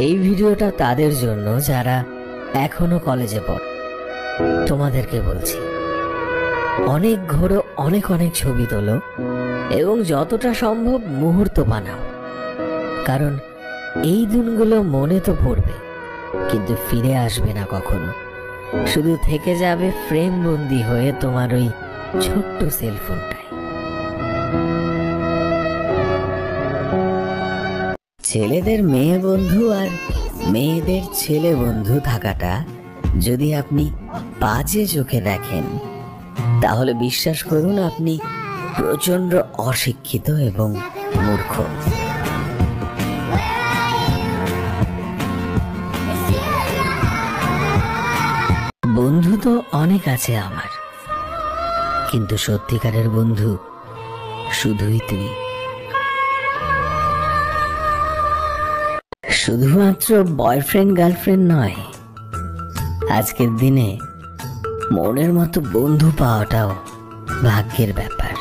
এই ভিডিওটা তাদের জন্য যারা এখনো কলেজে পড়ে। তোমাদেরকে বলছি, অনেক ঘোরো, অনেক অনেক ছবি তোলো এবং যতটা সম্ভব মুহূর্ত বানাও। কারণ এই দিনগুলো মনে তো পড়বে, কিন্তু ফিরে আসবে না কখনো। শুধু থেকে যাবে ফ্রেম বন্দি হয়ে তোমার ওই ছোট্ট সেলফোনটায়। ছেলেদের মেয়ে বন্ধু আর মেয়েদের ছেলে বন্ধু থাকাটা যদি আপনি বাজে চোখে দেখেন, তাহলে বিশ্বাস করুন আপনি প্রচন্ড অশিক্ষিত এবং মূর্খ। বন্ধু তো অনেক আছে আমার, কিন্তু সত্যিকারের বন্ধু শুধুই তুই। শুধুমাত্র বয়ফ্রেন্ড গার্লফ্রেন্ড নয়, আজকের দিনে মনের মতো বন্ধু পাওয়াটাও ভাগ্যের ব্যাপার।